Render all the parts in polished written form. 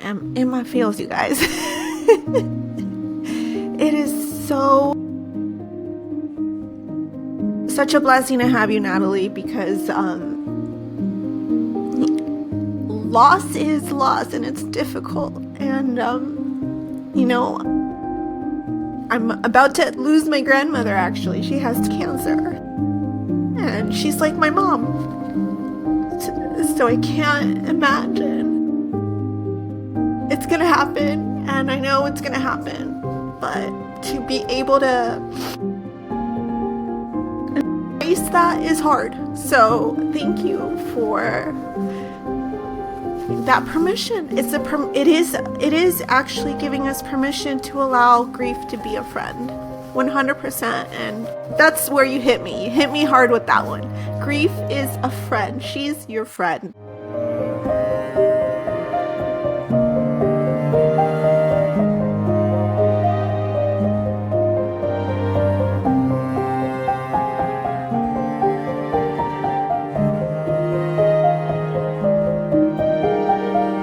am in my feels, you guys. It is such a blessing to have you, Natalie, because loss is loss and it's difficult. And, I'm about to lose my grandmother, actually. She has cancer. And she's like my mom. So I can't imagine. It's going to happen, and I know it's going to happen. But to be able to embrace that is hard. So thank you for that permission. It is actually giving us permission to allow grief to be a friend, 100%. And that's where you hit me. You hit me hard with that one. Grief is a friend. She's your friend.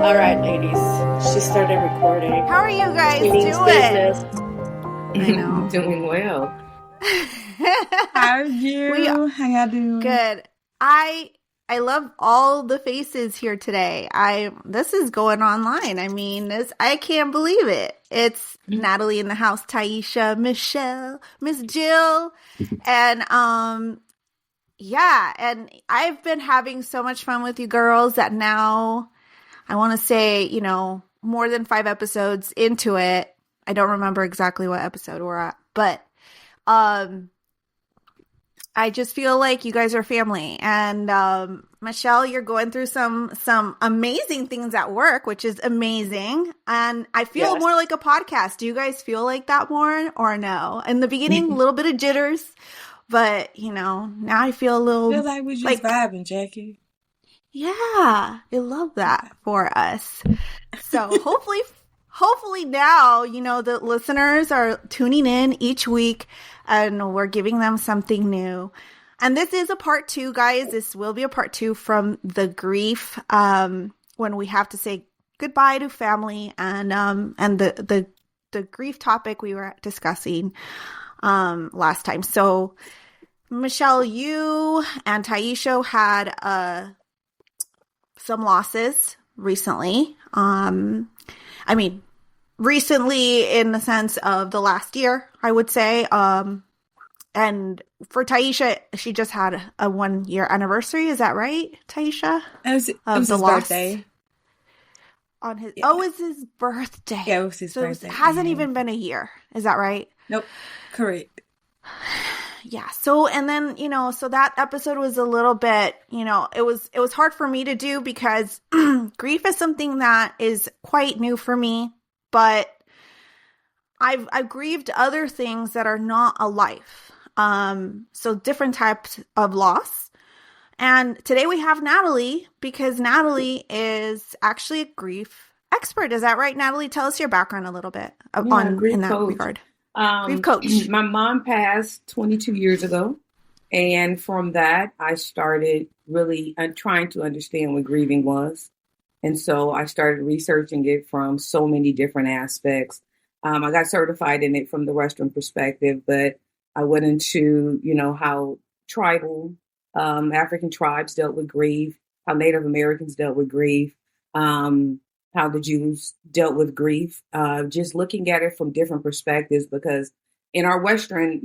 All right, ladies. She started recording. How are you guys doing? I know. Doing well. How are you? How y'all doing? Good. I love all the faces here today. This is going online. I mean, I can't believe it. It's Natalie in the house, Tiesha, Michelle, Miss Jill, and yeah. And I've been having so much fun with you girls that now I want to say, more than 5 episodes into it. I don't remember exactly what episode we're at, but I just feel like you guys are family. And Michelle, you're going through some amazing things at work, which is amazing. And I feel more like a podcast. Do you guys feel like that more or no? In the beginning, a little bit of jitters, but now I feel a little. I feel like we're just vibing, Jackie. Yeah, I love that for us. So hopefully now, the listeners are tuning in each week and we're giving them something new. And this is a part 2, guys. This will be a part 2 from the grief, when we have to say goodbye to family and the grief topic we were discussing last time. So Michelle, you and Tiesha had some losses recently. Recently in the sense of the last year, I would say. And for Tiesha, she just had a 1-year anniversary. Is that right, Tiesha? It was his birthday. It's his birthday. Yeah, it was his birthday. It hasn't even been a year. Is that right? Nope. Correct. Yeah. So, and then, so that episode was a little bit, it was hard for me to do because grief is something that is quite new for me, but I've grieved other things that are not a life. So different types of loss. And today we have Natalie because Natalie is actually a grief expert. Is that right, Natalie? Tell us your background a little bit in that regard. Grief coach. My mom passed 22 years ago. And from that, I started really trying to understand what grieving was. And so I started researching it from so many different aspects. I got certified in it from the Western perspective, but I went into, how tribal African tribes dealt with grief, how Native Americans dealt with grief, how the Jews dealt with grief, just looking at it from different perspectives, because in our Western,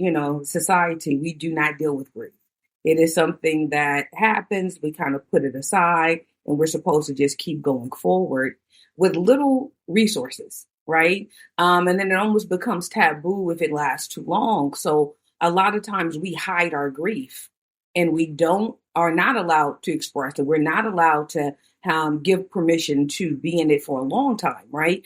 society, we do not deal with grief. It is something that happens. We kind of put it aside and we're supposed to just keep going forward with little resources, right? And then it almost becomes taboo if it lasts too long. So a lot of times we hide our grief and we are not allowed to express it. We're not allowed to give permission to be in it for a long time, right?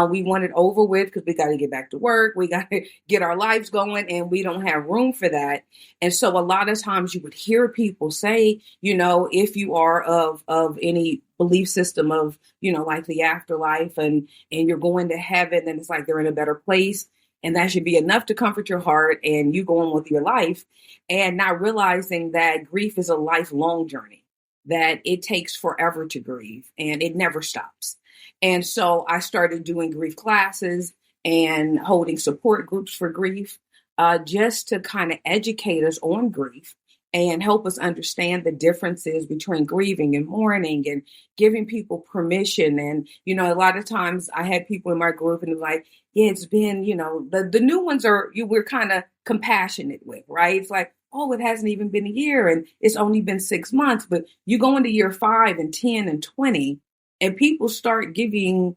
We want it over with because we got to get back to work. We got to get our lives going and we don't have room for that. And so a lot of times you would hear people say, if you are of any belief system of, like the afterlife and you're going to heaven, then it's like they're in a better place. And that should be enough to comfort your heart and you go on with your life, and not realizing that grief is a lifelong journey, that it takes forever to grieve and it never stops. And so I started doing grief classes and holding support groups for grief, just to kind of educate us on grief and help us understand the differences between grieving and mourning and giving people permission. And, a lot of times I had people in my group and like, yeah, it's been, the new ones we're kind of compassionate with, right? It's like, oh, it hasn't even been a year and it's only been 6 months, but you go into year 5 and 10 and 20 and people start giving,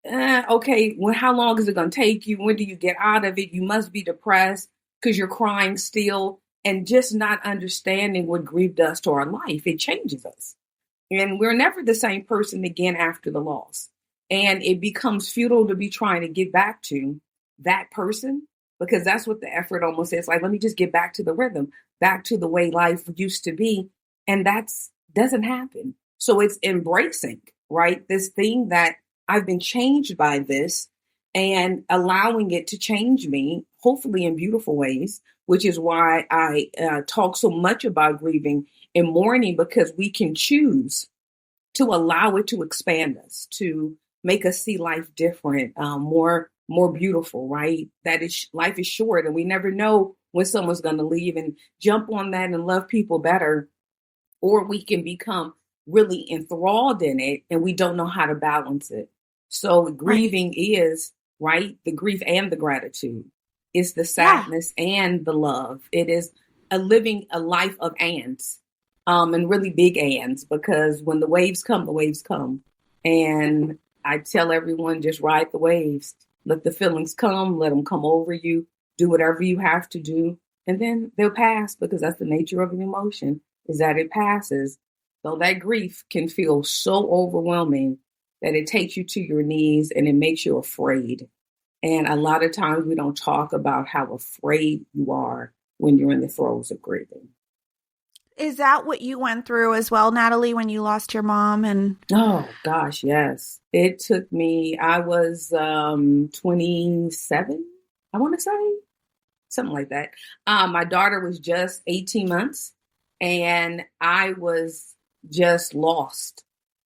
okay, how long is it going to take you? When do you get out of it? You must be depressed because you're crying still, and just not understanding what grief does to our life. It changes us. And we're never the same person again after the loss. And it becomes futile to be trying to get back to that person, because that's what the effort almost is. Like, let me just get back to the rhythm, back to the way life used to be. And that's doesn't happen. So it's embracing, right? This thing that I've been changed by this and allowing it to change me, hopefully in beautiful ways, which is why I talk so much about grieving and mourning, because we can choose to allow it to expand us, to make us see life different, more beautiful, right? That is, life is short and we never know when someone's going to leave, and jump on that and love people better, or we can become really enthralled in it and we don't know how to balance it. So grieving is, right, the grief and the gratitude. It's the sadness and the love. It is living a life of ands, and really big ands, because when the waves come, the waves come. And I tell everyone, just ride the waves. Let the feelings come, let them come over you, do whatever you have to do, and then they'll pass, because that's the nature of an emotion, is that it passes. So that grief can feel so overwhelming that it takes you to your knees and it makes you afraid. And a lot of times we don't talk about how afraid you are when you're in the throes of grieving. Is that what you went through as well, Natalie, when you lost your mom? And oh gosh, yes. It took me, I was 27, I want to say, something like that. My daughter was just 18 months and I was just lost.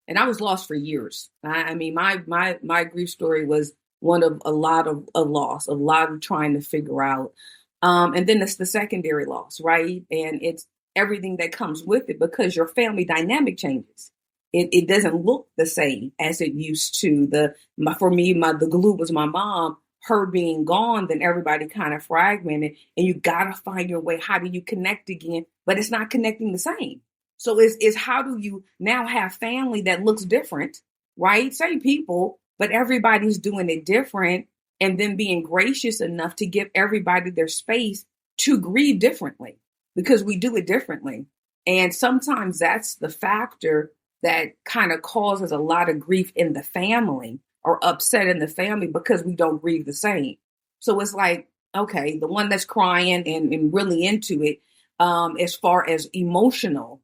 And I was lost for years. I mean, my grief story was one of a lot of loss, a lot of trying to figure out. And then it's the secondary loss, right? And it's everything that comes with it, because your family dynamic changes. It doesn't look the same as it used to. For me, the glue was my mom. Her being gone, then everybody kind of fragmented, and you got to find your way. How do you connect again? But it's not connecting the same. So it's how do you now have family that looks different, right? Same people, but everybody's doing it different, and then being gracious enough to give everybody their space to grieve differently, because we do it differently. And sometimes that's the factor that kind of causes a lot of grief in the family, or upset in the family, because we don't grieve the same. So it's like, okay, the one that's crying and really into it, as far as emotional,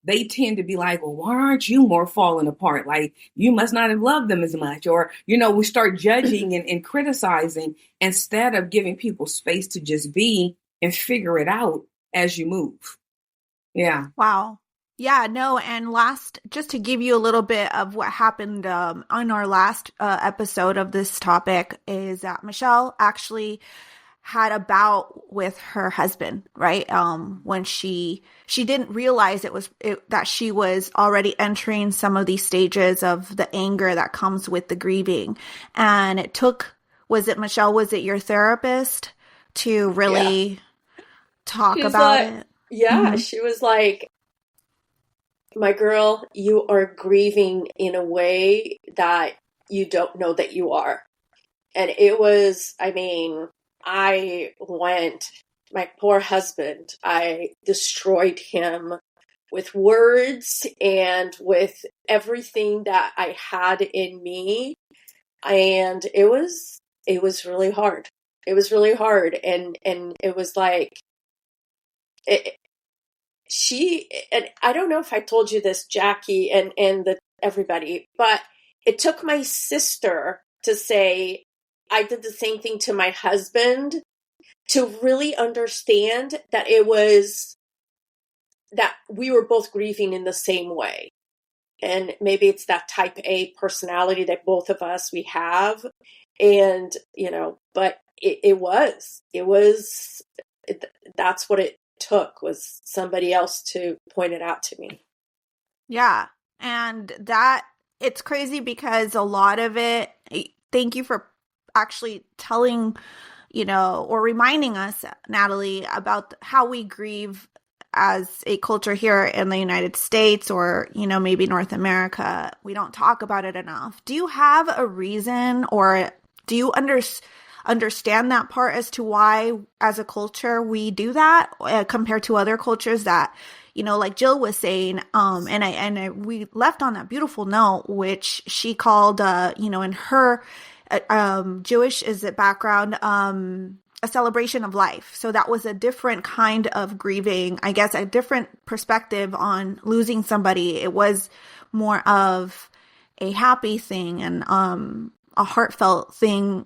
they tend to be like, well, why aren't you more falling apart? Like, you must not have loved them as much. Or, we start judging and criticizing, instead of giving people space to just be and figure it out as you move. Yeah. wow. Yeah, no. And just to give you a little bit of what happened on our last episode of this topic, is that Michelle actually had a bout with her husband, right? When she didn't realize that she was already entering some of these stages of the anger that comes with the grieving. And it took, was it your therapist to really talk about it? Yeah, she was like, my girl, you are grieving in a way that you don't know that you are. And it was, my poor husband, I destroyed him with words and with everything that I had in me. And it was really hard. It was really hard. And it was like, and I don't know if I told you this, Jackie, and everybody, but it took my sister to say, I did the same thing to my husband, to really understand that that we were both grieving in the same way. And maybe it's that type A personality that both of us, we have. And, but that's what it took, was somebody else to point it out to me. Yeah. And it's crazy because a lot of it, thank you for actually telling, or reminding us, Natalie, about how we grieve as a culture here in the United States, or, maybe North America. We don't talk about it enough. Do you have a reason, or do you understand that part as to why, as a culture, we do that compared to other cultures that, like Jill was saying, we left on that beautiful note, which she called, in her Jewish background, a celebration of life. So that was a different kind of grieving, I guess, a different perspective on losing somebody. It was more of a happy thing and a heartfelt thing,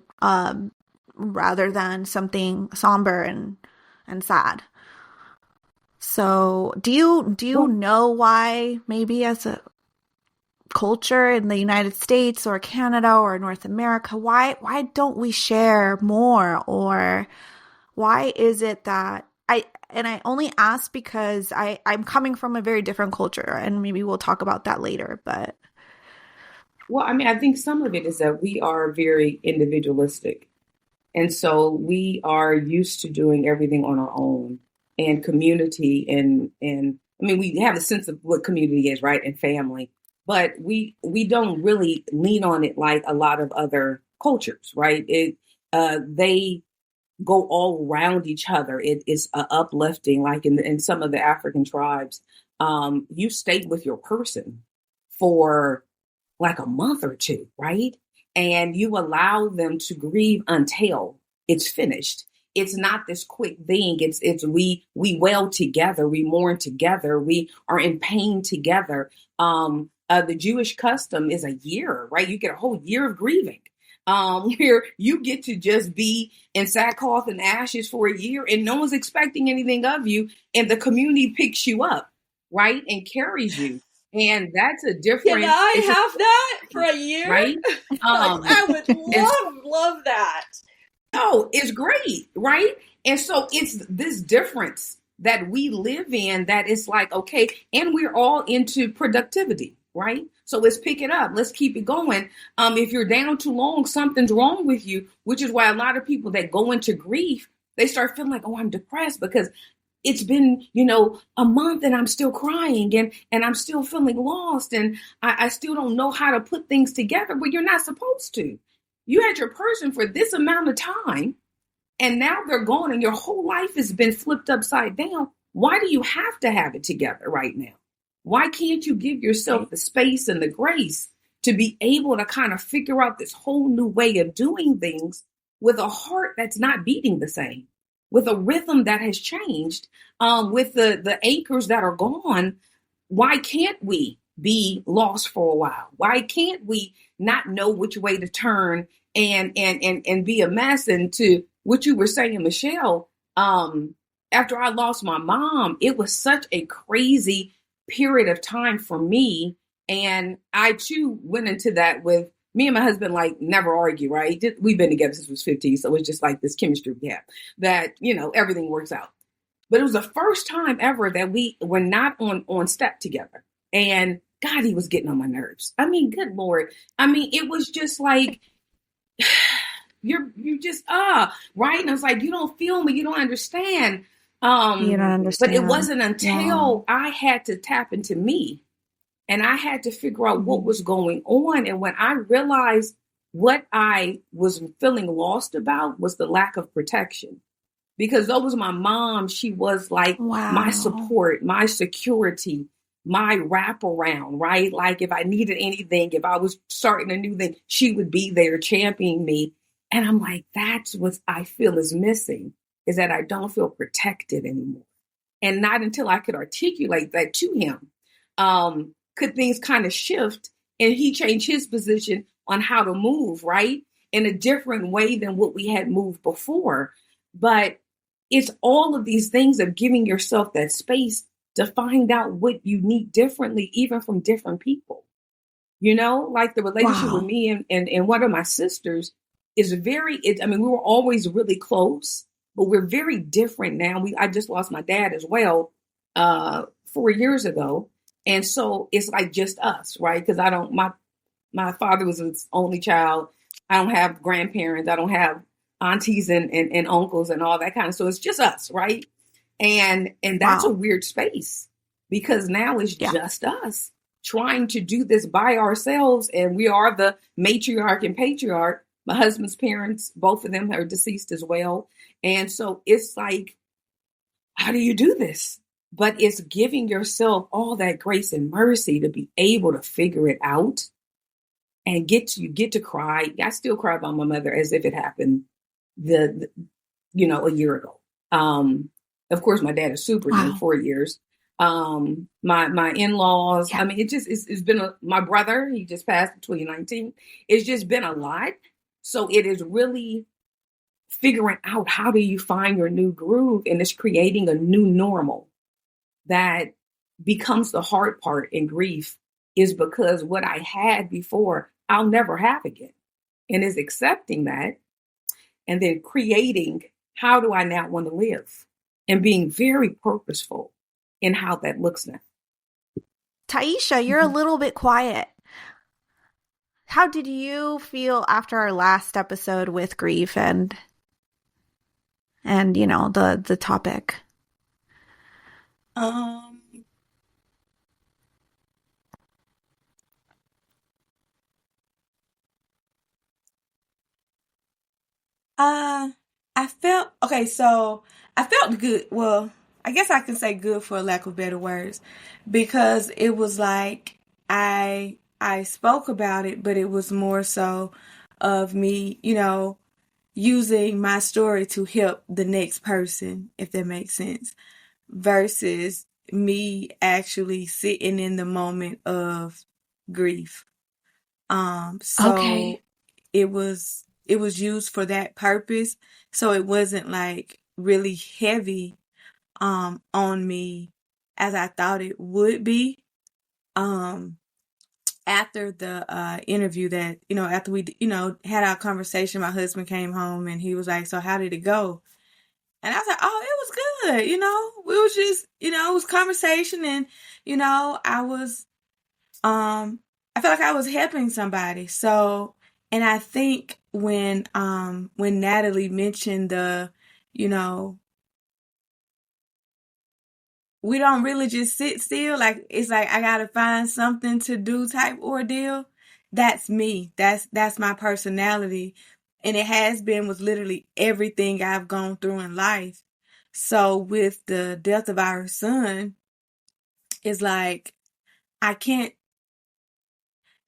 rather than something somber and sad. So do you know why, maybe as a culture in the United States or Canada or North America, why don't we share more? Or why is it that I only ask because I'm coming from a very different culture, and maybe we'll talk about that later, but. Well, I mean, I think some of it is that we are very individualistic. And so we are used to doing everything on our own, and community and I mean, we have a sense of what community is, right? And family, but we don't really lean on it like a lot of other cultures, right? They go all around each other. It is uplifting, like in some of the African tribes. You stay with your person for like a month or two, right? And you allow them to grieve until it's finished. It's not this quick thing. It's we wail together, we mourn together, we are in pain together. The Jewish custom is a year, right? You get a whole year of grieving. Where you get to just be in sackcloth and ashes for a year, and no one's expecting anything of you, and the community picks you up, right, and carries you. And that's a different. Can I have that for a year? Right? I would love that. Oh, it's great, right? And so it's this difference that we live in that it's like, okay, and we're all into productivity, right? So let's pick it up. Let's keep it going. If you're down too long, something's wrong with you, which is why a lot of people that go into grief, they start feeling like, oh, I'm depressed because it's been, a month and I'm still crying and I'm still feeling lost. And I still don't know how to put things together, but you're not supposed to. You had your person for this amount of time, and now they're gone and your whole life has been flipped upside down. Why do you have to have it together right now? Why can't you give yourself the space and the grace to be able to kind of figure out this whole new way of doing things with a heart that's not beating the same, with a rhythm that has changed, with the anchors that are gone? Why can't we be lost for a while? Why can't we not know which way to turn and be a mess? And to what you were saying, Michelle, after I lost my mom, it was such a crazy period of time for me. And I too went into that with me and my husband, like never argue, right? We've been together since we was 15. So it's just like this chemistry we have that, everything works out. But it was the first time ever that we were not on step together. And God, he was getting on my nerves. I mean, good Lord. I mean, it was just like, you just, right? And I was like, you don't feel me. You don't understand. You don't understand. But it wasn't until I had to tap into me and I had to figure out what was going on. And when I realized what I was feeling lost about was the lack of protection, because that was my mom. She was like my support, my security, my wraparound, right? Like if I needed anything, if I was starting a new thing, she would be there championing me. And I'm like, that's what I feel is missing, is that I don't feel protected anymore. And not until I could articulate that to him, could things kind of shift and he changed his position on how to move, right? In a different way than what we had moved before. But it's all of these things of giving yourself that space to find out what you need differently, even from different people. You know, like the relationship with Wow. me and one of my sisters is I mean, we were always really close, but we're very different now. I just lost my dad as well, 4 years ago. And so it's like just us, right? Because my father was his only child. I don't have grandparents. I don't have aunties and uncles and all that kind of, so it's just us, right? And that's a Wow. weird space because now it's Yeah. just us trying to do this by ourselves. And we are the matriarch and patriarch. My husband's parents, both of them are deceased as well. And so it's like, how do you do this? But it's giving yourself all that grace and mercy to be able to figure it out and get to cry. I still cry about my mother as if it happened a year ago. Of course, my dad is super young, Wow. 4 years. My in-laws, Yeah. I mean, it's been my brother, he just passed in 2019. It's just been a lot. So it is really figuring out how do you find your new groove, and it's creating a new normal that becomes the hard part in grief, is because what I had before, I'll never have again. And is accepting that and then creating, how do I now want to live? And being very purposeful in how that looks now. Tiesha, you're a little bit quiet. How did you feel after our last episode with grief and the topic? I felt okay, so I felt good. Well, I guess I can say good for lack of better words, because it was like I spoke about it, but it was more so of me, using my story to help the next person, if that makes sense, versus me actually sitting in the moment of grief. So Okay. it was used for that purpose. So it wasn't like really heavy on me as I thought it would be. After the interview that, after we, had our conversation, my husband came home and he was like, "So how did it go?" And I was like, "Oh, it was good." We was just, it was conversation, and, I was, I felt like I was helping somebody. So, and I think when Natalie mentioned you know, we don't really just sit still. Like, it's like I gotta find something to do type ordeal. That's me. That's my personality. And it has been with literally everything I've gone through in life. So with the death of our son, it's like I can't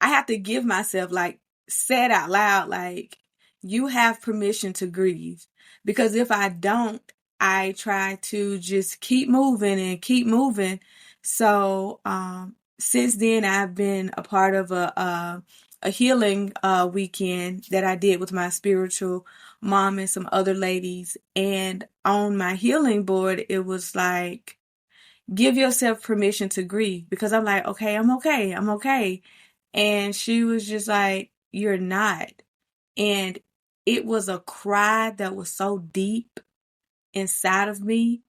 I have to give myself, like, said out loud, like, you have permission to grieve. Because if I don't, I try to just keep moving and keep moving. So, since then, I've been a part of a healing weekend that I did with my spiritual mom and some other ladies. And on my healing board, it was like, give yourself permission to grieve, because I'm like, okay, I'm okay. I'm okay. And she was just like, you're not. And it was a cry that was so deep inside of me.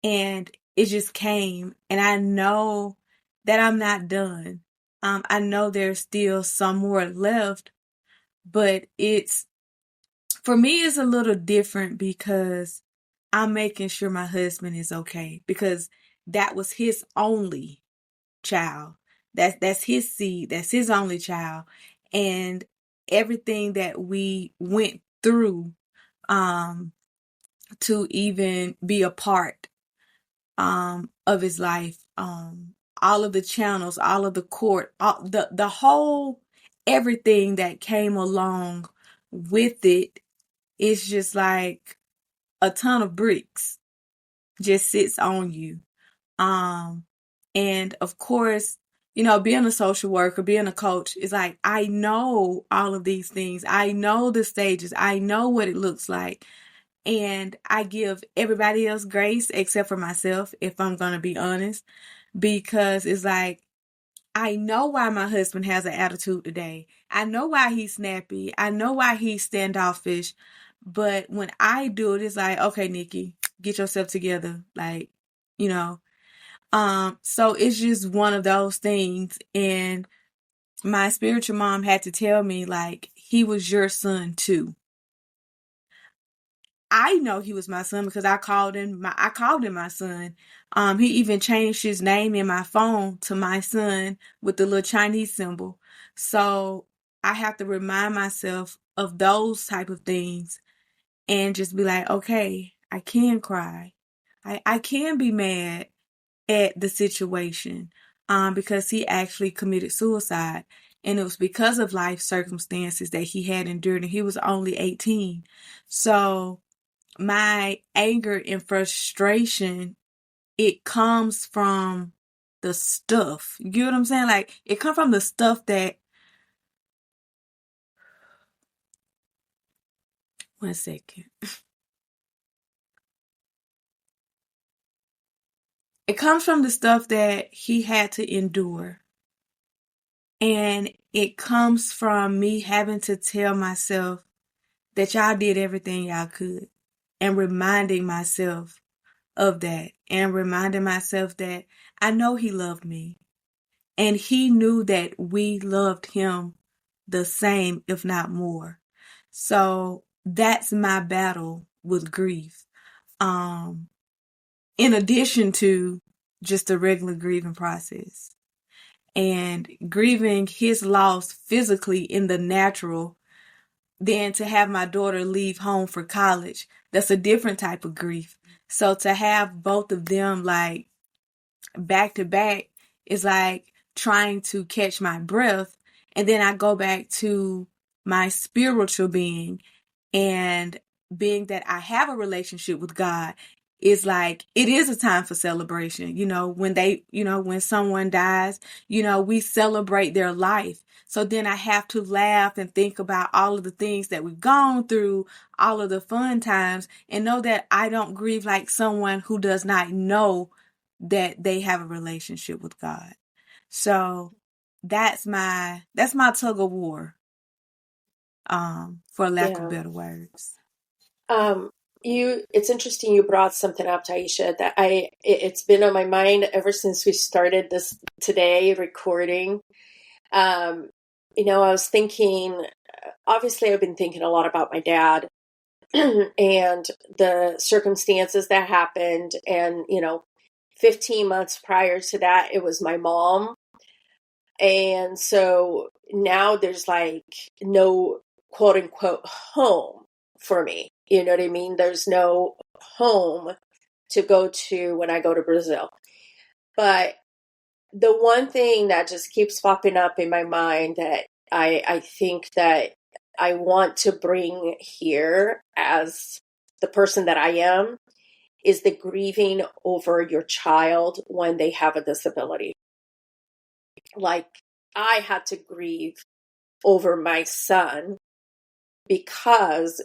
And it just came. And I know that I'm not done. I know there's still some more left, but for me, it's a little different because I'm making sure my husband is okay, because that was his only child. That's his seed. That's his only child. And everything that we went through to even be a part of his life, all of the channels, all of the court, the whole everything that came along with it, is just like a ton of bricks just sits on you. And of course, being a social worker, being a coach, is like, I know all of these things. I know the stages. I know what it looks like. And I give everybody else grace except for myself, if I'm going to be honest, because it's like, I know why my husband has an attitude today. I know why he's snappy. I know why he's standoffish. But when I do it, it's like, okay, Nikki, get yourself together. Like, you know, so it's just one of those things. And my spiritual mom had to tell me, like, he was your son too. I know he was my son because I called him my son. He even changed his name in my phone to my son with the little Chinese symbol. So I have to remind myself of those type of things and just be like, okay, I can cry. I can be mad at the situation, because he actually committed suicide. And it was because of life circumstances that he had endured, and he was only 18. So my anger and frustration, it comes from the stuff. You get what I'm saying? Like, it comes from the stuff that, one second. It comes from the stuff that he had to endure. And it comes from me having to tell myself that y'all did everything y'all could, and reminding myself of that, and reminding myself that I know he loved me, and he knew that we loved him the same, if not more. So that's my battle with grief. In addition to just the regular grieving process, and grieving his loss physically in the natural, then to have my daughter leave home for college, that's a different type of grief. So to have both of them like back to back is like trying to catch my breath. And then I go back to my spiritual being, and being that I have a relationship with God, is like, it is a time for celebration. When someone dies, we celebrate their life. So then I have to laugh and think about all of the things that we've gone through, all of the fun times, and know that I don't grieve like someone who does not know that they have a relationship with God. So that's my tug of war, for lack of better words. It's interesting you brought something up, Tiesha, that it's been on my mind ever since we started this today recording. I was thinking, obviously I've been thinking a lot about my dad and the circumstances that happened. And, 15 months prior to that, it was my mom. And so now there's like no quote unquote home for me. You know what I mean? There's no home to go to when I go to Brazil. But the one thing that just keeps popping up in my mind that I think that I want to bring here as the person that I am is the grieving over your child when they have a disability. Like, I had to grieve over my son because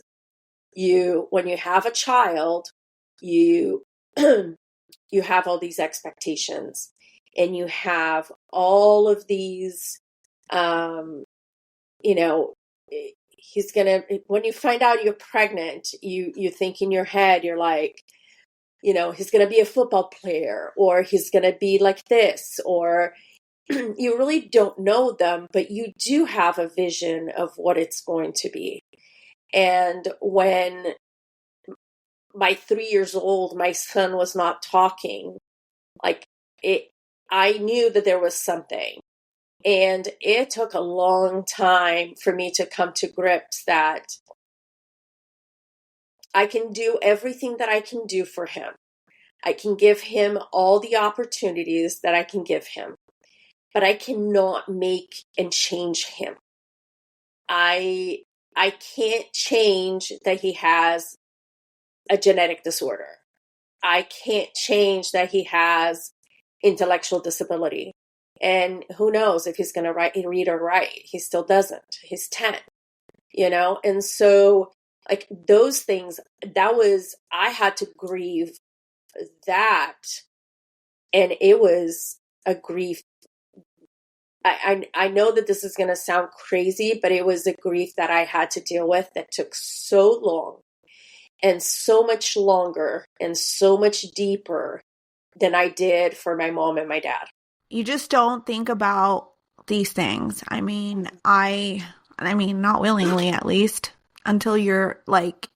when you have a child, you you have all these expectations, and you have all of these, when you find out you're pregnant, you think in your head, you're like, he's going to be a football player, or he's going to be like this, or you really don't know them, but you do have a vision of what it's going to be. And when my 3 years old, my son was not talking, I knew that there was something. And it took a long time for me to come to grips that I can do everything that I can do for him. I can give him all the opportunities that I can give him, but I cannot make and change him. I can't change that he has a genetic disorder. I can't change that he has intellectual disability. And who knows if he's going to read or write. He still doesn't. He's 10, And so Like those things, I had to grieve that. And it was a grief. I know that this is going to sound crazy, but it was a grief that I had to deal with that took so long and so much longer and so much deeper than I did for my mom and my dad. You just don't think about these things. I mean, not willingly at least, until you're like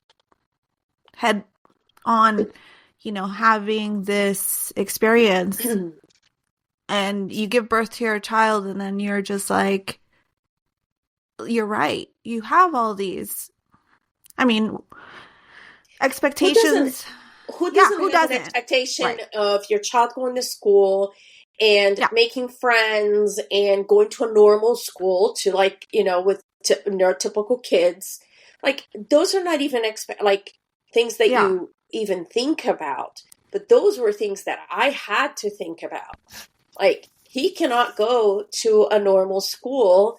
head on, having this experience and you give birth to your child and then you're just like, you're right. You have all these, expectations. Who doesn't have an expectation of your child going to school and making friends and going to a normal school to with neurotypical kids? Like those are not even things that you even think about. But those were things that I had to think about. Like he cannot go to a normal school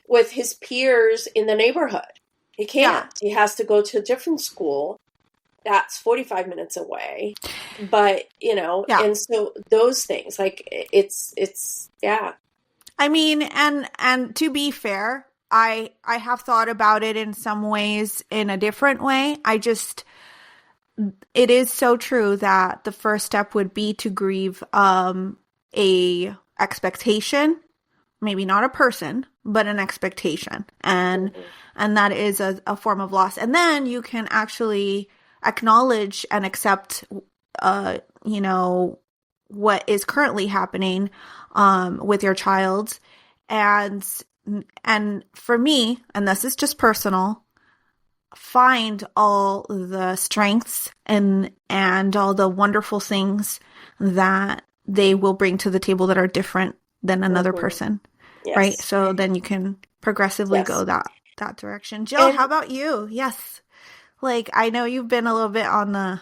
with his peers in the neighborhood. He can't. He has to go to a different school. That's 45 minutes away. But, and so those things, it's. And to be fair, I have thought about it in some ways in a different way. It is so true that the first step would be to grieve a expectation, maybe not a person, but an expectation. And that is a form of loss. And then you can actually acknowledge and accept, what is currently happening with your child. And for me, and this is just personal, find all the strengths and all the wonderful things that they will bring to the table that are different than another person. Yes. Right? So then you can progressively go that direction. Jill, how about you? Yes. Like, I know you've been a little bit on the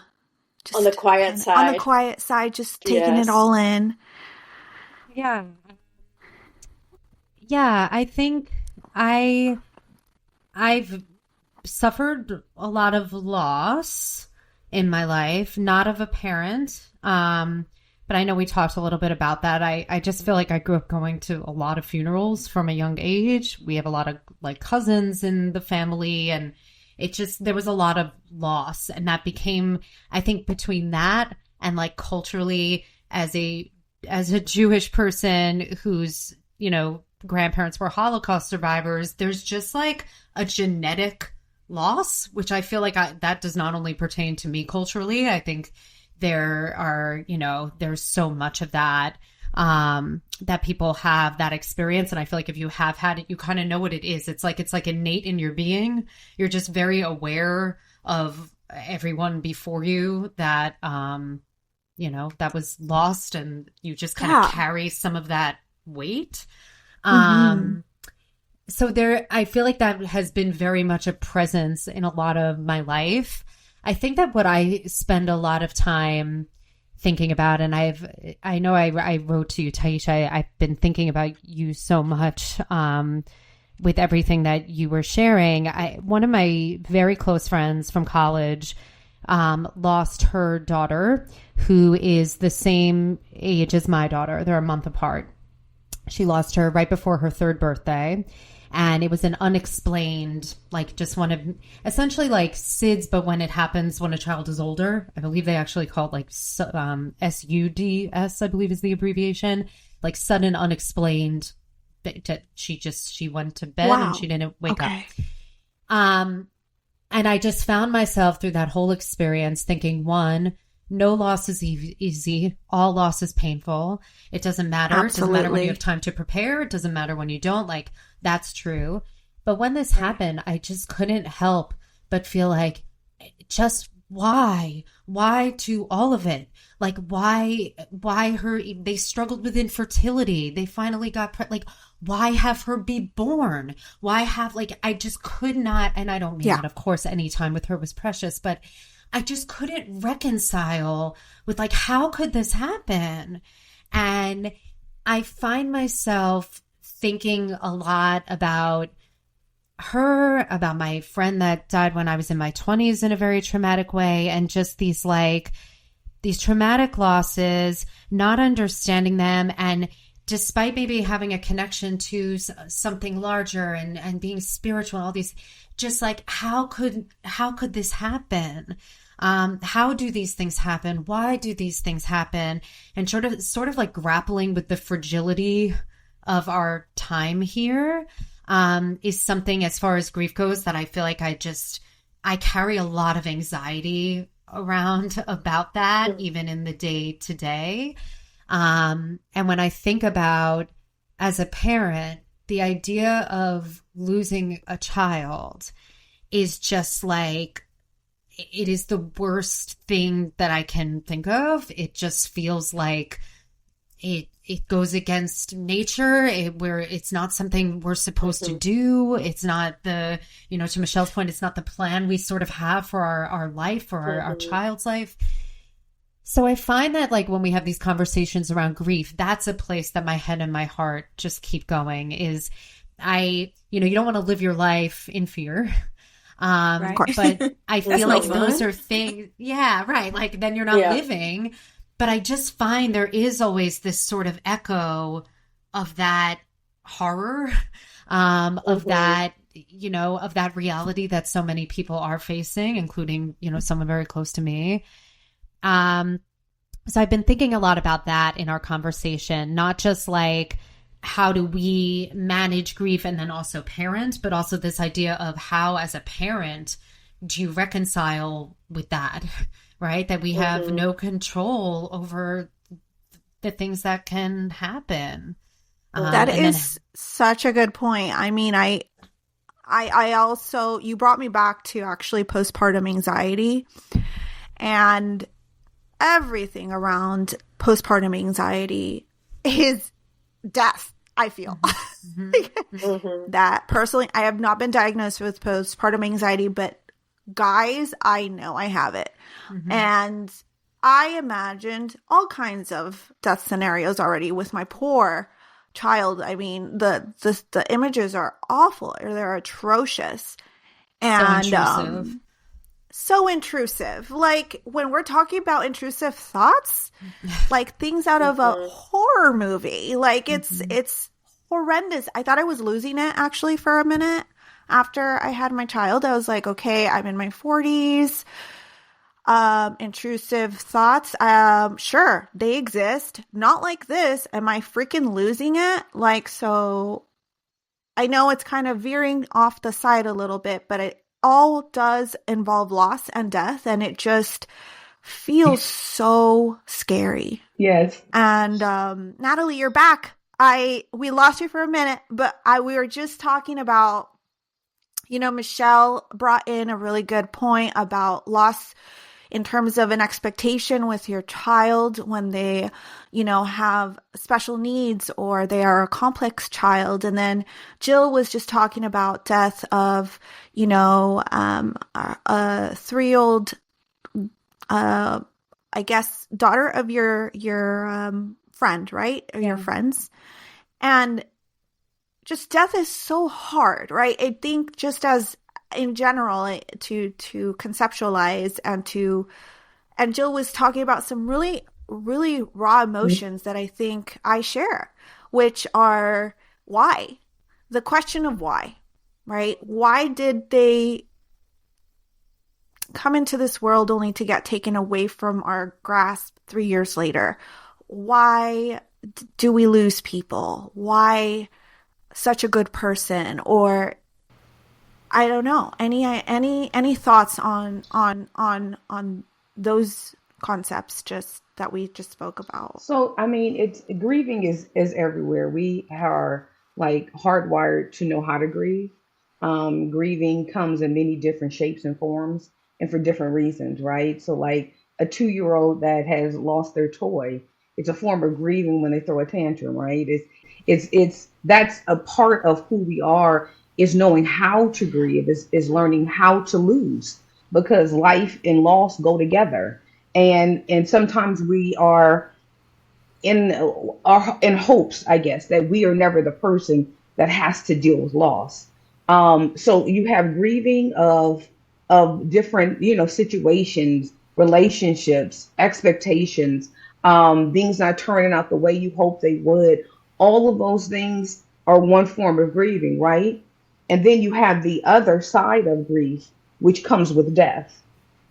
quiet side. On the quiet side, just taking it all in. Yeah. Yeah, I think I've suffered a lot of loss in my life, not of a parent. But I know we talked a little bit about that. I just feel like I grew up going to a lot of funerals from a young age. We have a lot of cousins in the family, and there was a lot of loss. And that became, I think, between that and culturally as a Jewish person whose, grandparents were Holocaust survivors, there's just a genetic loss, which I feel like that does not only pertain to me culturally. I think there's so much of that, that people have that experience. And I feel like if you have had it, you kind of know what it is. It's like innate in your being. You're just very aware of everyone before you that, that was lost, and you just kind of carry some of that weight. So I feel like that has been very much a presence in a lot of my life. I think that what I spend a lot of time thinking about, and I know I wrote to you, Tiesha, I've been thinking about you so much with everything that you were sharing. One of my very close friends from college lost her daughter, who is the same age as my daughter. They're a month apart. She lost her right before her 3rd birthday. And it was an unexplained, just one of, essentially SIDS, but when it happens when a child is older. I believe they actually call it SUDS, I believe is the abbreviation. Sudden unexplained, she went to bed and she didn't wake up. And I just found myself through that whole experience thinking, one, no loss is easy. All loss is painful. It doesn't matter. Absolutely. It doesn't matter when you have time to prepare. It doesn't matter when you don't. That's true. But when this happened, I just couldn't help but feel just why? Why to all of it? Why her? They struggled with infertility. They finally got why have her be born? Why have I just could not, and I don't mean that, of course, any time with her was precious, but I just couldn't reconcile with how could this happen? And I find myself thinking a lot about her, about my friend that died when I was in my 20s in a very traumatic way, and just these traumatic losses, not understanding them, and despite maybe having a connection to something larger and being spiritual, all these, just like, how could this happen? How do these things happen? Why do these things happen? And sort of like grappling with the fragility of our time here, is something, as far as grief goes, that I feel like I carry a lot of anxiety around about that, even in the day to day. And when I think about, as a parent, the idea of losing a child is just like, it is the worst thing that I can think of. It just feels like it goes against nature, where it's not something we're supposed to do. It's not to Michelle's point, it's not the plan we sort of have for our life, or our child's life. So I find that, like, when we have these conversations around grief, that's a place that my head and my heart just keep going. Is you don't want to live your life in fear. Right. But I feel like those are things, yeah, right. Like, then you're not living. But I just find there is always this sort of echo of that horror, of that, of that reality that so many people are facing, including, someone very close to me. So I've been thinking a lot about that in our conversation, not just like, how do we manage grief and then also parent, but also this idea of how, as a parent, do you reconcile with that, right? That we have no control over the things that can happen. That is such a good point. I mean, I also, you brought me back to actually postpartum anxiety, and everything around postpartum anxiety is death, I feel. That personally, I have not been diagnosed with postpartum anxiety, but guys, I know I have it. And I imagined all kinds of death scenarios already with my poor child. I mean, the images are awful, or they're atrocious. And so intrusive. Like, when we're talking about intrusive thoughts, like things out of a horror movie, like it's horrendous. I thought I was losing it actually for a minute after I had my child. I was like, okay, I'm in my 40s. Intrusive thoughts. Sure, they exist. Not like this. Am I freaking losing it? Like, so I know it's kind of veering off the side a little bit, but it all does involve loss and death, and it just feels so scary. Yes. And Natalie, you're back. We lost you for a minute, but we were just talking about, Michelle brought in a really good point about loss in terms of an expectation with your child when they, have special needs, or they are a complex child. And then Jill was just talking about death of, a 3-year-old, I guess, daughter of your friend, right? Or your friends. And just death is so hard, right? I think just as in general, to conceptualize and Jill was talking about some really, really raw emotions that I think I share, which are why? The question of why, right? Why did they come into this world only to get taken away from our grasp 3 years later? Why do we lose people? Why such a good person? Or I don't know. Any thoughts on those concepts just that we just spoke about? So, I mean, it's grieving is everywhere. We are like hardwired to know how to grieve. Grieving comes in many different shapes and forms, and for different reasons, right? So, like a 2-year-old that has lost their toy, it's a form of grieving when they throw a tantrum, right? It's that's a part of who we are. Is knowing how to grieve, is learning how to lose, because life and loss go together. And sometimes we are in hopes, I guess, that we are never the person that has to deal with loss. So you have grieving of different, situations, relationships, expectations, things not turning out the way you hope they would. All of those things are one form of grieving, right? And then you have the other side of grief, which comes with death.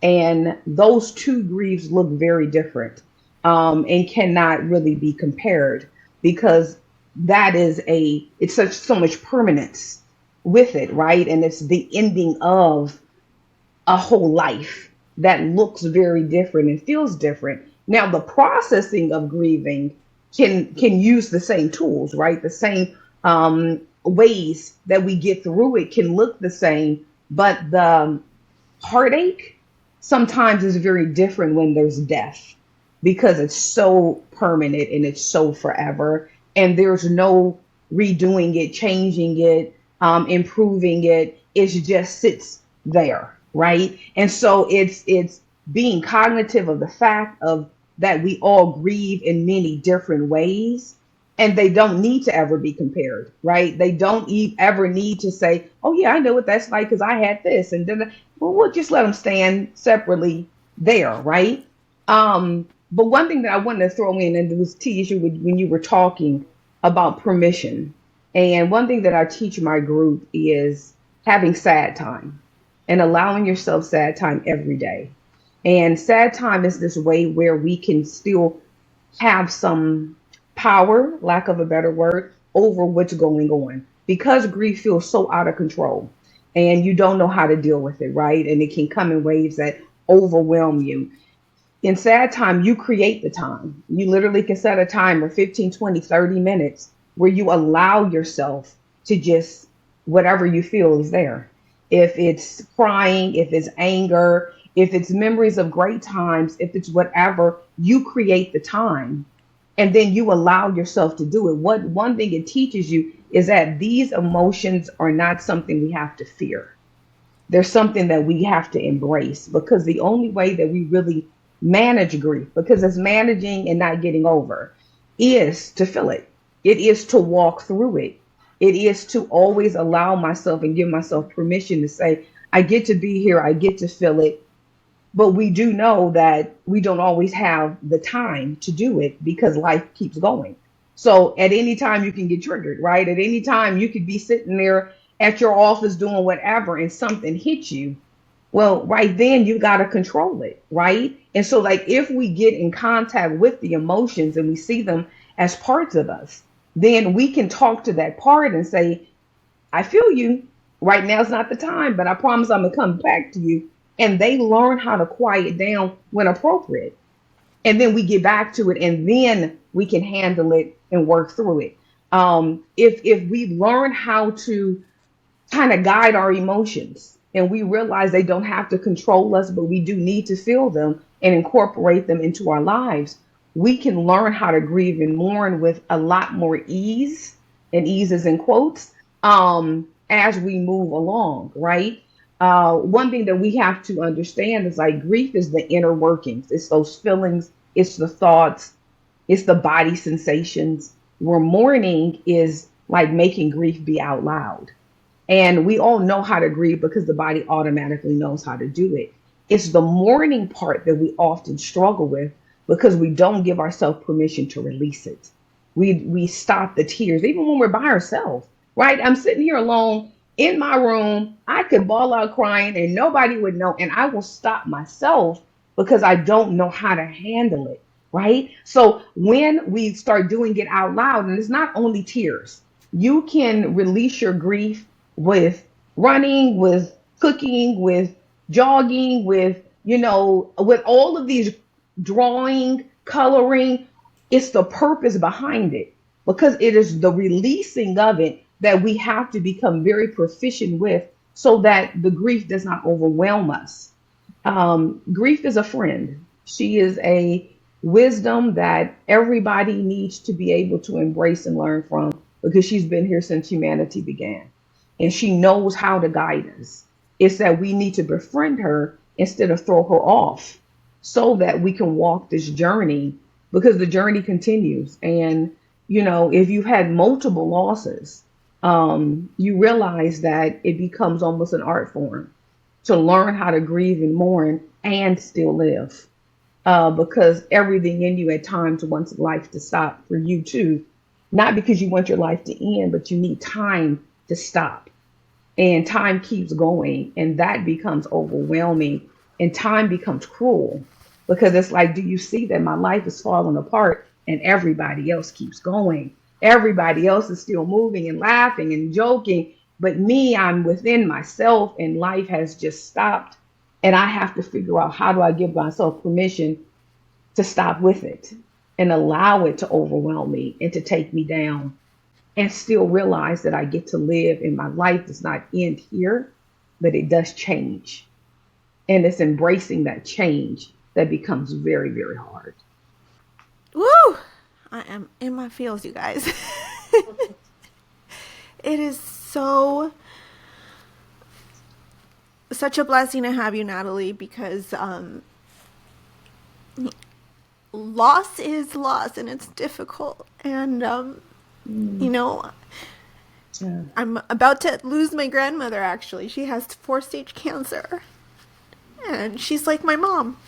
And those two griefs look very different, and cannot really be compared, because it's such so much permanence with it, right? And it's the ending of a whole life that looks very different and feels different. Now, the processing of grieving can use the same tools, right? The same ways that we get through it can look the same, but the heartache sometimes is very different when there's death, because it's so permanent and it's so forever, and there's no redoing it, changing it, improving it. It just sits there, right? And so it's being cognitive of the fact of that we all grieve in many different ways, and they don't need to ever be compared, right? They don't ever need to say, oh yeah, I know what that's like because I had this, and then well, we'll just let them stand separately there, right? But one thing that I wanted to throw in, and it was Tiesha when you were talking about permission, and one thing that I teach my group is having sad time and allowing yourself sad time every day. And sad time is this way where we can still have some power, lack of a better word, over what's going on, because grief feels so out of control and you don't know how to deal with it, right? And it can come in waves that overwhelm you. In sad time, you create the time. You literally can set a timer, 15, 20, 30 minutes, where you allow yourself to just, whatever you feel is there. If it's crying, if it's anger, if it's memories of great times, if it's whatever, you create the time and then you allow yourself to do it. What one thing it teaches you is that these emotions are not something we have to fear. There's something that we have to embrace, because the only way that we really manage grief, because it's managing and not getting over, is to feel it. It is to walk through it. It is to always allow myself and give myself permission to say, I get to be here, I get to feel it. But we do know that we don't always have the time to do it because life keeps going. So at any time you can get triggered, right? At any time you could be sitting there at your office doing whatever and something hits you. Well, right then you got to control it, right? And so, like, if we get in contact with the emotions and we see them as parts of us, then we can talk to that part and say, I feel you. Right now is not the time, but I promise I'm gonna come back to you. And they learn how to quiet down when appropriate. And then we get back to it, and then we can handle it and work through it. If we learn how to kind of guide our emotions, and we realize they don't have to control us, but we do need to feel them and incorporate them into our lives, we can learn how to grieve and mourn with a lot more ease, and ease is in quotes, as we move along, right? One thing that we have to understand is, like, grief is the inner workings. It's those feelings, it's the thoughts, it's the body sensations. Where mourning is like making grief be out loud. And we all know how to grieve because the body automatically knows how to do it. It's the mourning part that we often struggle with because we don't give ourselves permission to release it. We stop the tears, even when we're by ourselves, right? I'm sitting here alone in my room. I could bawl out crying and nobody would know. And I will stop myself because I don't know how to handle it, right? So when we start doing it out loud, and it's not only tears, you can release your grief with running, with cooking, with jogging, with, with all of these, drawing, coloring. It's the purpose behind it, because it is the releasing of it that we have to become very proficient with, so that the grief does not overwhelm us. Grief is a friend. She is a wisdom that everybody needs to be able to embrace and learn from, because she's been here since humanity began. And she knows how to guide us. It's that we need to befriend her instead of throw her off, so that we can walk this journey, because the journey continues. And, if you've had multiple losses, you realize that it becomes almost an art form to learn how to grieve and mourn and still live. Because everything in you at times wants life to stop for you too. Not because you want your life to end, but you need time to stop. And time keeps going, and that becomes overwhelming, and time becomes cruel because it's like, do you see that my life is falling apart and everybody else keeps going? Everybody else is still moving and laughing and joking, but me, I'm within myself, and life has just stopped. And I have to figure out, how do I give myself permission to stop with it and allow it to overwhelm me and to take me down, and still realize that I get to live and my life does not end here, but it does change. And it's embracing that change that becomes very, very hard. Woo! I am in my feels, you guys. It is such a blessing to have you, Natalie, because loss is loss and it's difficult. And you know, Yeah. I'm about to lose my grandmother, actually. She has 4-stage cancer. And she's like my mom.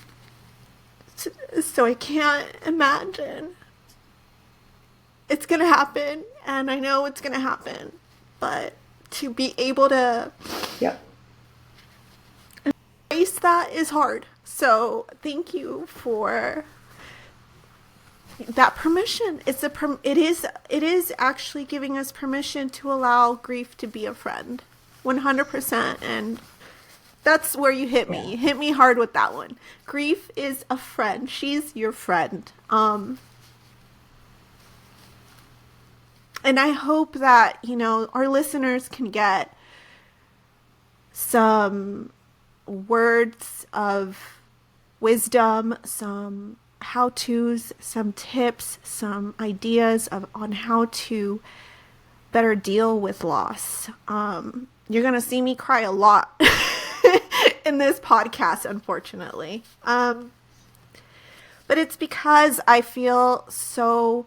So I can't imagine. It's going to happen. And I know it's going to happen. But to be able to Yep. embrace that is hard. So thank you for that permission. It is actually giving us permission to allow grief to be a friend, 100%. And that's where you hit me. Yeah. You hit me hard with that one. Grief is a friend. She's your friend. And I hope that, our listeners can get some words of wisdom, some how-tos, some tips, some ideas on how to better deal with loss. You're going to see me cry a lot in this podcast, unfortunately. But it's because I feel so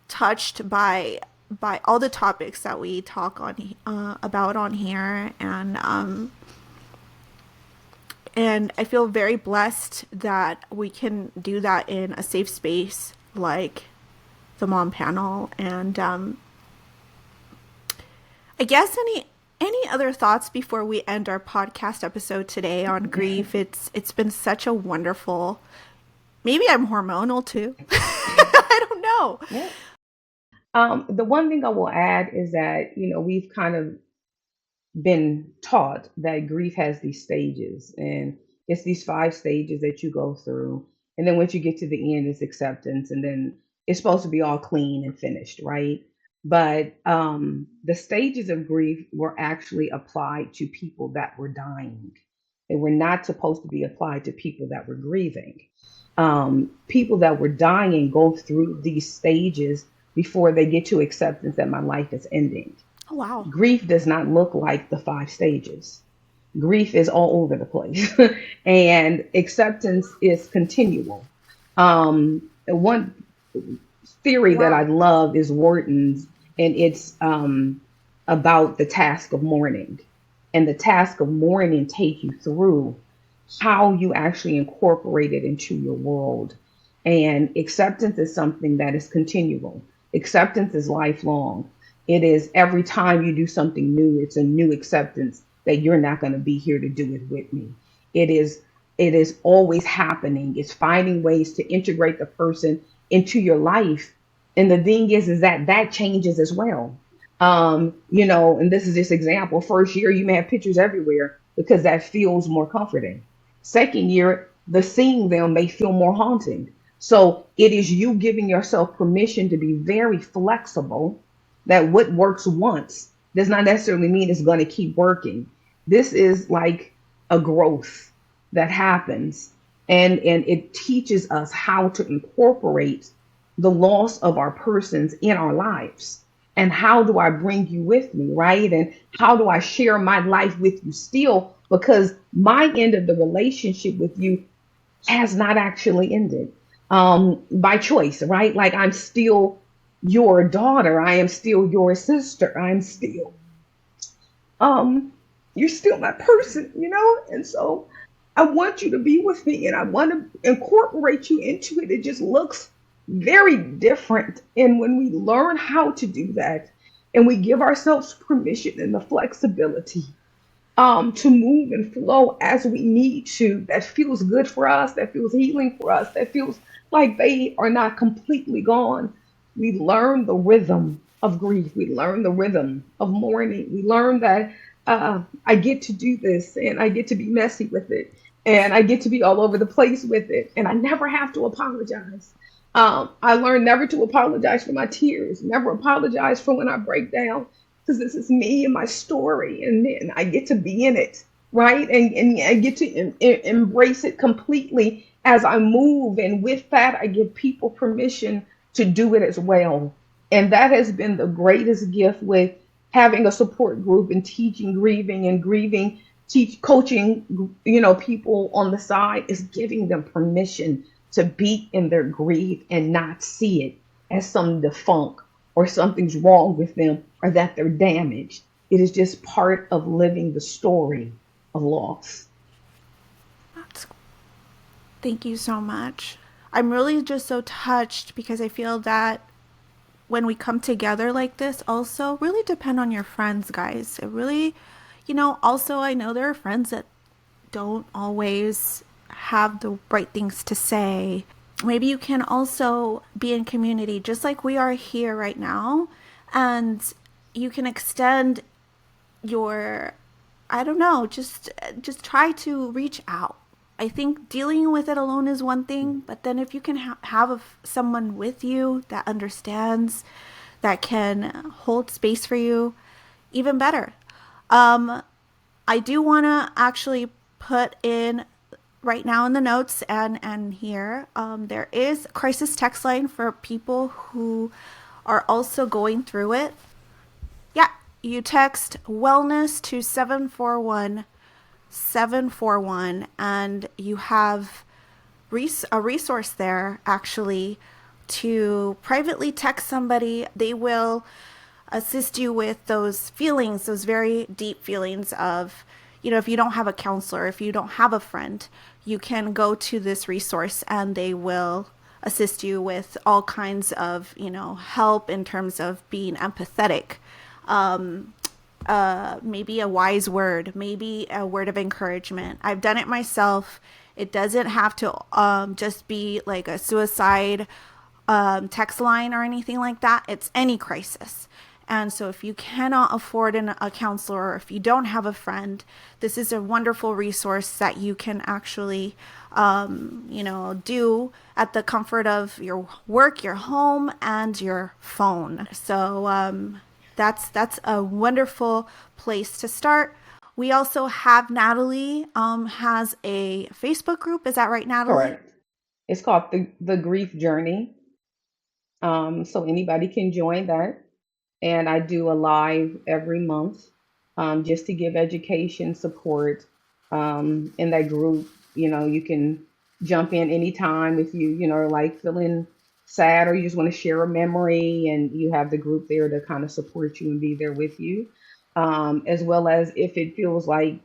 touched by all the topics that we talk about on here, and I feel very blessed that we can do that in a safe space like the Mom Panel. And I guess any other thoughts before we end our podcast episode today on grief? It's been such a wonderful. Maybe I'm hormonal too. I don't know. Yeah. The one thing I will add is that, we've kind of been taught that grief has these stages, and it's these 5 stages that you go through. And then once you get to the end, it's acceptance. And then it's supposed to be all clean and finished, right? But the stages of grief were actually applied to people that were dying. They were not supposed to be applied to people that were grieving. People that were dying go through these stages before they get to acceptance that my life is ending. Oh, wow. Grief does not look like the 5 stages. Grief is all over the place. And acceptance is continual. One theory that I love is Wharton's, and it's about the task of mourning. And the task of mourning take you through how you actually incorporate it into your world. And acceptance is something that is continual. Acceptance is lifelong. It is every time you do something new, it's a new acceptance that you're not going to be here to do it with me. It is always happening. It's finding ways to integrate the person into your life. And the thing is that changes as well. And this is just example. First year, you may have pictures everywhere because that feels more comforting. Second year, the seeing them may feel more haunting. So it is you giving yourself permission to be very flexible, that what works once does not necessarily mean it's going to keep working. This is like a growth that happens, and it teaches us how to incorporate the loss of our persons in our lives. And how do I bring you with me, right? And how do I share my life with you still? Because my end of the relationship with you has not actually ended by choice, right? Like I'm still your daughter. I am still your sister. I'm still, you're still my person, you know? And so I want you to be with me and I want to incorporate you into it. It just looks very different. And when we learn how to do that and we give ourselves permission and the flexibility to move and flow as we need to, that feels good for us, that feels healing for us, that feels like they are not completely gone. We learn the rhythm of grief. We learn the rhythm of mourning. We learn that I get to do this and I get to be messy with it and I get to be all over the place with it and I never have to apologize. I learned never to apologize for my tears, never apologize for when I break down, because this is me and my story, and I get to be in it, right? And I get to embrace it completely as I move. And with that, I give people permission to do it as well. And that has been the greatest gift with having a support group and teaching grieving and grieving, coaching, people on the side, is giving them permission to be in their grief and not see it as some defunct or something's wrong with them or that they're damaged. It is just part of living the story of loss. Thank you so much. I'm really just so touched because I feel that when we come together like this, also really depend on your friends, guys. It really, also I know there are friends that don't always have the right things to say. Maybe you can also be in community just like we are here right now, and you can extend your, I don't know, just try to reach out. I think dealing with it alone is one thing, but then if you can have someone with you that understands, that can hold space for you, even better. I do want to actually put in right now in the notes and here, there is a crisis text line for people who are also going through it. Yeah, you text wellness to 741 and you have a resource there actually to privately text somebody. They will assist you with those feelings, those very deep feelings of, if you don't have a counselor, if you don't have a friend, you can go to this resource and they will assist you with all kinds of, help in terms of being empathetic. Maybe a wise word, maybe a word of encouragement. I've done it myself. It doesn't have to just be like a suicide text line or anything like that. It's any crisis. And so if you cannot afford a counselor, or if you don't have a friend, this is a wonderful resource that you can actually, do at the comfort of your work, your home, and your phone. So that's a wonderful place to start. We also have Natalie has a Facebook group. Is that right, Natalie? Correct. It's called the Grief Journey. So anybody can join that. And I do a live every month just to give education support in that group. You can jump in anytime if you, are like feeling sad or you just want to share a memory, and you have the group there to kind of support you and be there with you. As well as if it feels like,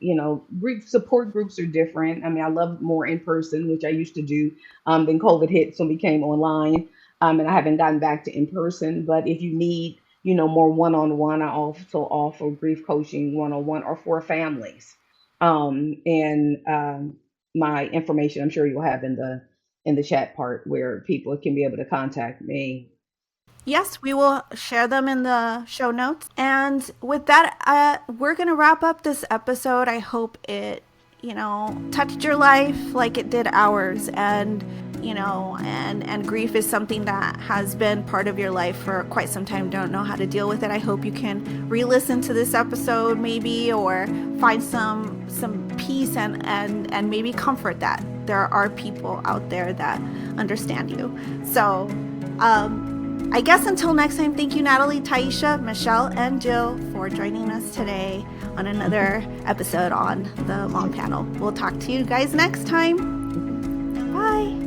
grief support groups are different. I mean, I love more in person, which I used to do. Then COVID hit, so we came online. And I haven't gotten back to in person. But if you need more one-on-one, I also offer grief coaching one-on-one or for families. My information, I'm sure you'll have in the chat part where people can be able to contact me. Yes, we will share them in the show notes. And with that, we're going to wrap up this episode. I hope it, touched your life like it did ours. And and grief is something that has been part of your life for quite some time. Don't know how to deal with it. I hope you can re-listen to this episode maybe, or find some peace and maybe comfort that there are people out there that understand you. So I guess until next time, thank you, Natalie, Tiesha, Michelle, and Jill for joining us today on another episode on the Mom Panel. We'll talk to you guys next time. Bye.